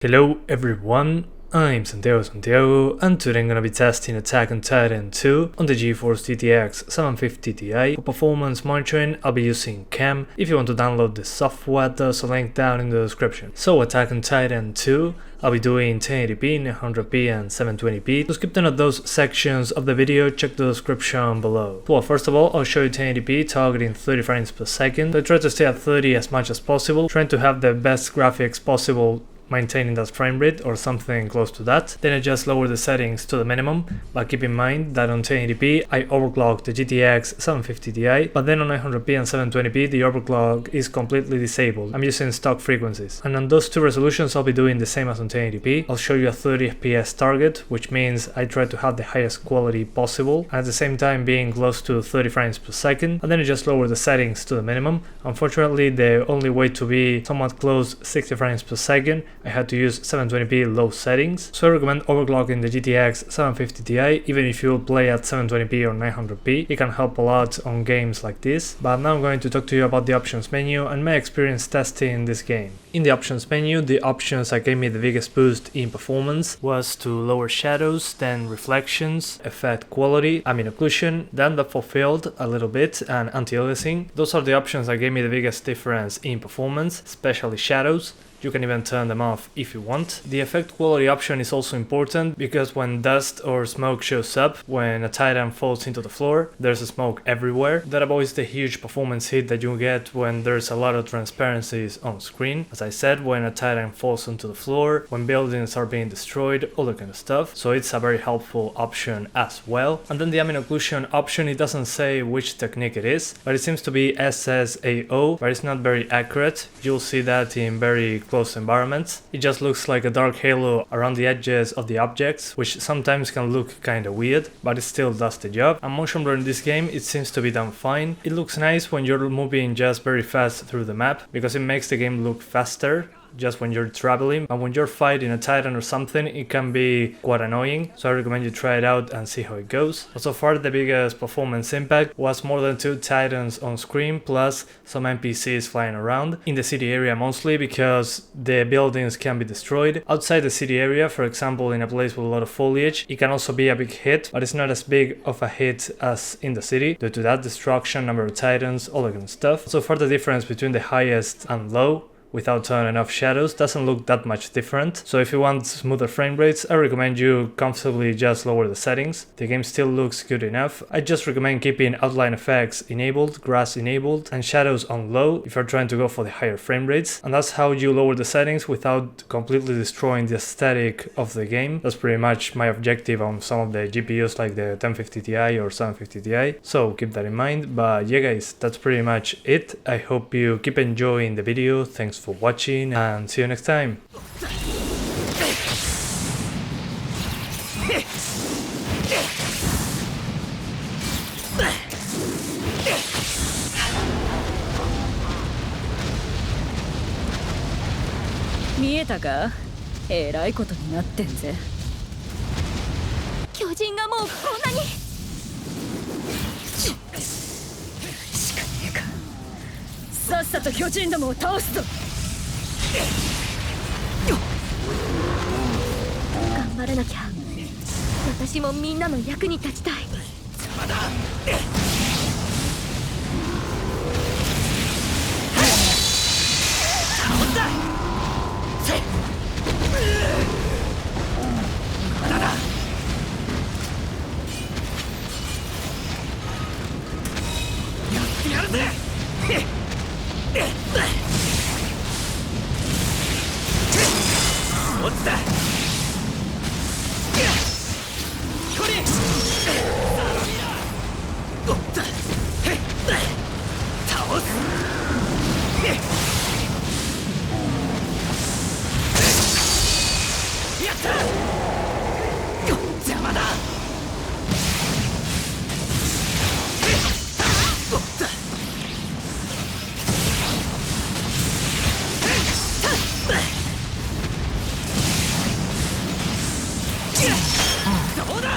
Hello everyone, I'm Santiago, and today I'm gonna be testing Attack on Titan 2 on the Geforce GTX 750 Ti. For performance monitoring, I'll be using CAM. If you want to download the software, there's a link down in the description. So Attack on Titan 2, I'll be doing 1080p, 900p and 720p. To skip none of those sections of the video, check the description below. Well, first of all, I'll show you 1080p targeting 30 frames per second. So I try to stay at 30 as much as possible, trying to have the best graphics possible, maintaining that frame rate or something close to that. Then I just lower the settings to the minimum, but keep in mind that on 1080p I overclock the GTX 750 Ti, but then on 900p and 720p the overclock is completely disabled. I'm using stock frequencies, and on those two resolutions I'll be doing the same as on 1080p. I'll show you a 30 FPS target, which means I try to have the highest quality possible and at the same time being close to 30 frames per second, and then I just lower the settings to the minimum. Unfortunately, the only way to be somewhat close 60 frames per second, I had to use 720p low settings, so I recommend overclocking the GTX 750 Ti. Even if you play at 720p or 900p, it can help a lot on games like this. But now I'm going to talk to you about the options menu and my experience testing this game. In the options menu, the options that gave me the biggest boost in performance was to lower shadows, then reflections, effect quality, ambient occlusion, then depth of field a little bit, and anti-aliasing. Those are the options that gave me the biggest difference in performance, especially shadows. You can even turn them off if you want. The effect quality option is also important because when dust or smoke shows up, when a Titan falls into the floor, there's smoke everywhere. That avoids the huge performance hit that you get when there's a lot of transparencies on screen. As I said, when a Titan falls onto the floor, when buildings are being destroyed, all that kind of stuff. So it's a very helpful option as well. And then the ambient occlusion option, it doesn't say which technique it is, but it seems to be SSAO, but it's not very accurate. You'll see that in very close environments. It just looks like a dark halo around the edges of the objects, which sometimes can look kinda weird, but it still does the job. And motion blur in this game, it seems to be done fine. It looks nice when you're moving just very fast through the map, because it makes the game look faster just when you're traveling, and when you're fighting a Titan or something, it can be quite annoying, so I recommend you try it out and see how it goes. But so far the biggest performance impact was more than 2 Titans on screen plus some NPCs flying around, in the city area mostly because the buildings can be destroyed. Outside the city area, for example in a place with a lot of foliage, it can also be a big hit, but it's not as big of a hit as in the city due to that destruction, number of Titans, all that kind of stuff. So far the difference between the highest and low without turning off shadows doesn't look that much different. So if you want smoother frame rates, I recommend you comfortably just lower the settings. The game still looks good enough. I just recommend keeping outline effects enabled, grass enabled, and shadows on low if you're trying to go for the higher frame rates. And that's how you lower the settings without completely destroying the aesthetic of the game. That's pretty much my objective on some of the GPUs like the 1050 Ti or 750 Ti. So keep that in mind. But yeah guys, that's pretty much it. I hope you keep enjoying the video. Thanks for watching and see you next time. 見えたか？えらいことになってんぜ。巨人がもうこんなに。しかねえか。さっさと巨人どもを倒すぞ。頑張らなきゃ。私もみんなの役に立ちたい。邪魔だ。倒った。まだだ。やってやるぜ。落ちた。これ。おった。倒す。やった。邪魔だ。おった。どうだ。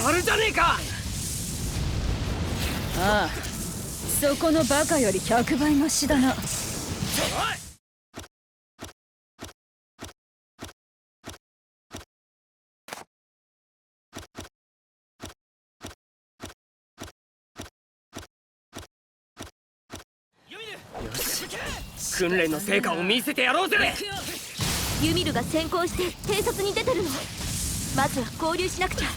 やるじゃねえか。ああ、そこのバカより100倍マシだな。訓練の成果を見せてやろうぜ。ユミルが先行して偵察に出てるの。まずは合流しなくちゃ。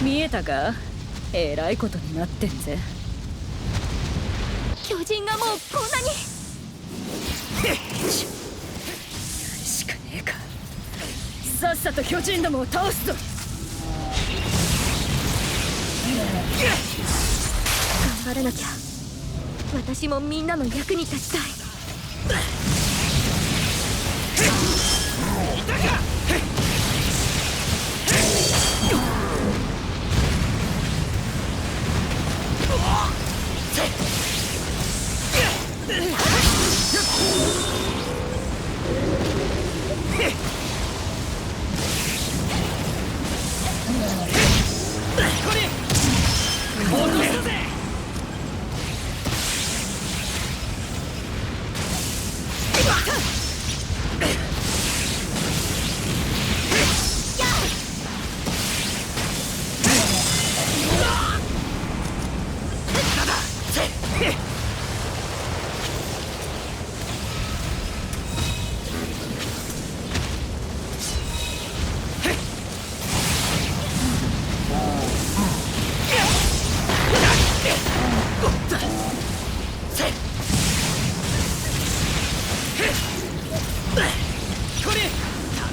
見えたか？えらいことになってんぜ。巨人がもうこんなに。やるしかねえか。さっさと巨人どもを倒すぞ。頑張らなきゃ。私もみんなの役に立ちたい。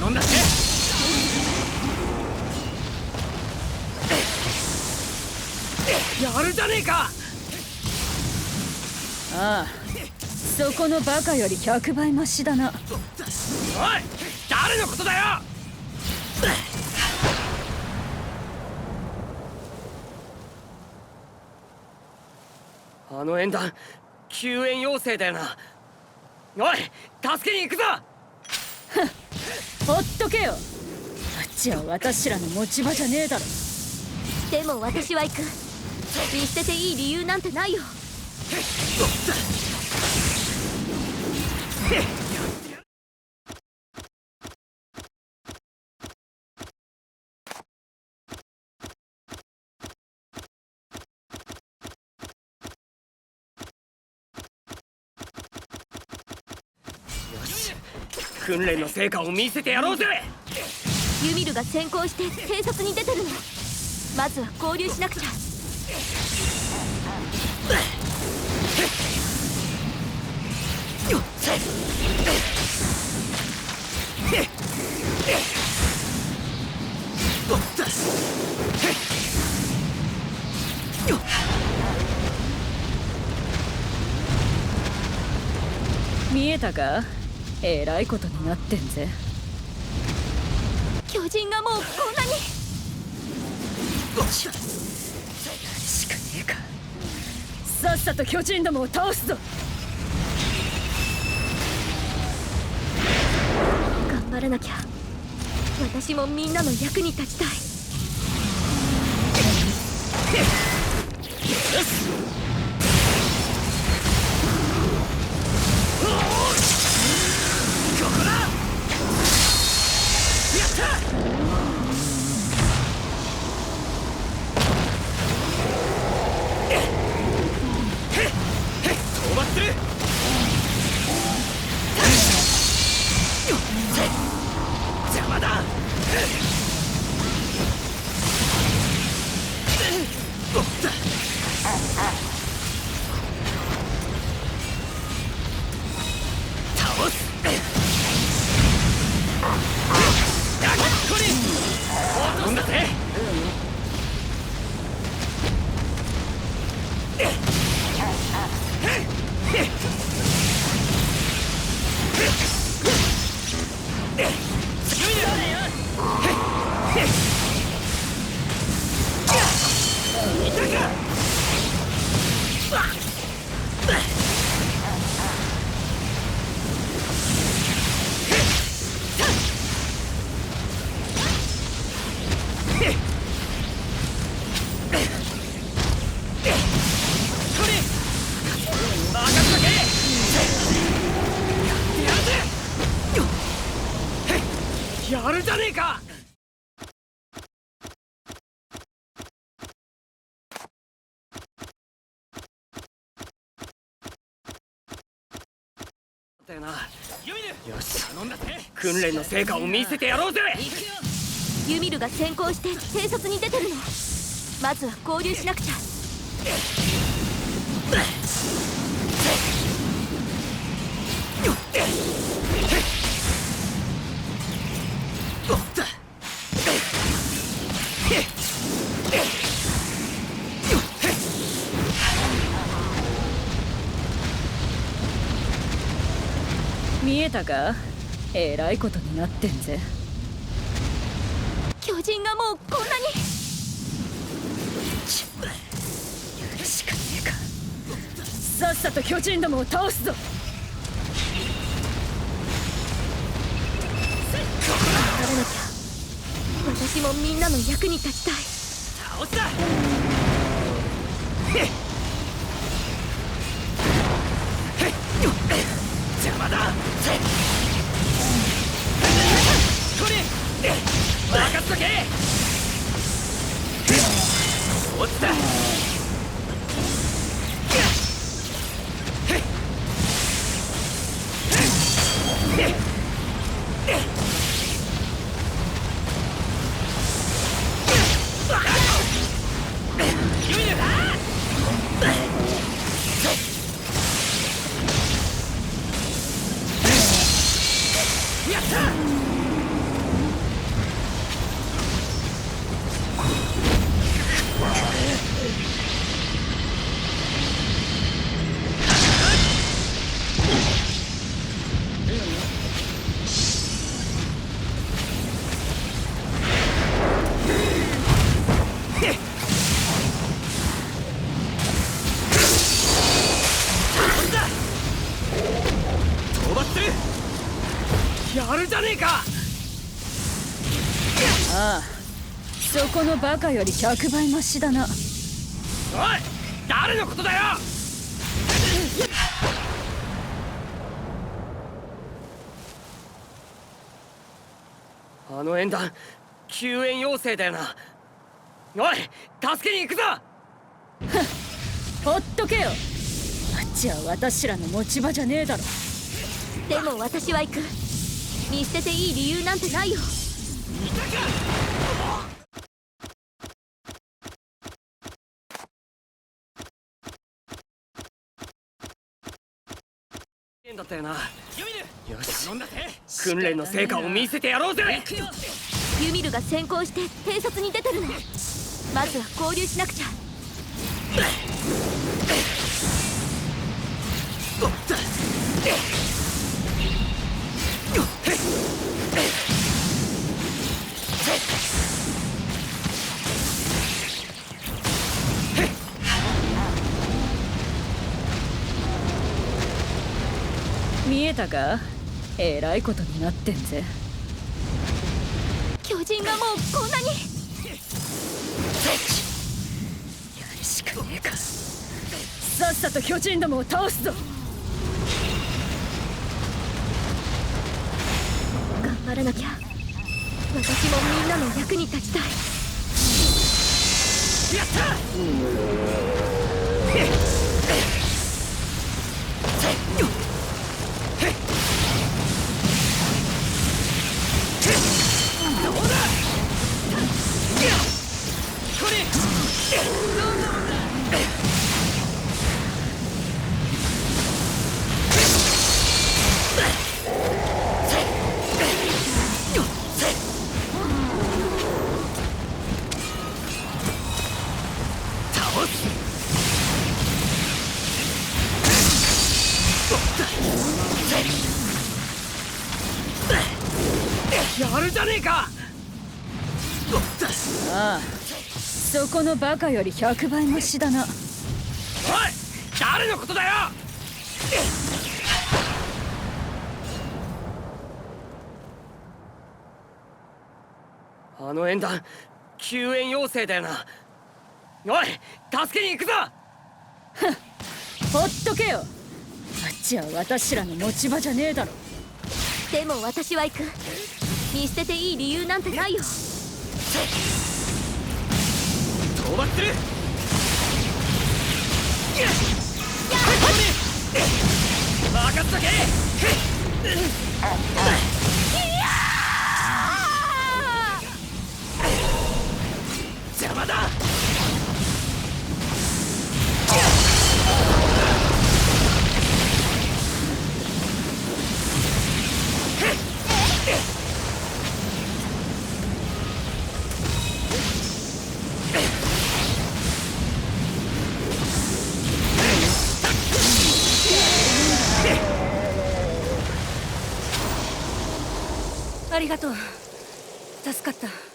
頼んだぜ。やるじゃねえか。ああ、そこのバカより100倍マシだな。おい、誰のことだよ。あの縁談、救援要請だよな。おい、助けに行くぞ。ほっとけよ。あっちは私らの持ち場じゃねえだろ。でも私は行く。見捨てていい理由なんてないよ。訓練の成果を見せてやろうぜ。ユミルが先行して偵察に出てるの。まずは合流しなくちゃ。見えたか？えらいことになってんぜ。巨人がもうこんなに。やるしかねえか。さっさと巨人どもを倒すぞ。頑張らなきゃ。私もみんなの役に立ちたい。邪魔だ。えか。だよな。よし、訓練の成果を見せてやろうぜ。ユミルが先行して偵察に出てるの。まずは合流しなくちゃ。見えたか。えらいことになってんぜ。巨人がもうこんなに。やるしかねえか。さっさと巨人どもを倒すぞ。やらなきゃ。私もみんなの役に立ちたい。倒すだ。邪魔だ。これ任せとけ。落ちた。やるじゃねえか。ああ、そこのバカより100倍マシだな。おい、誰のことだよ。あの縁談、救援要請だよな。おい、助けに行くぞ。ほっとけよ。あっちは私らの持ち場じゃねえだろ。でも私は行く。見捨てていい理由なんてないよ。だったよな。よし、訓練の成果を見せてやろうぜ。ユミルが先行して偵察に出てるの。まずは合流しなくちゃ。見えたか。えらいことになってんぜ。巨人がもうこんなに。やるしかねえか。さっさと巨人どもを倒すぞ。頑張らなきゃ。私もみんなの役に立ちたい。やった。やるじゃねえか。ああ、そこのバカより100倍マシだな。おい、誰のことだよ。あの縁談、救援要請だよな。おい、助けに行くぞ。ほっとけよ。あっちは私らの持ち場じゃねえだろ。でも私は行く。見捨てていい理由なんてないよ。討伐する。任せとけ。邪魔だ。ありがとう。助かった。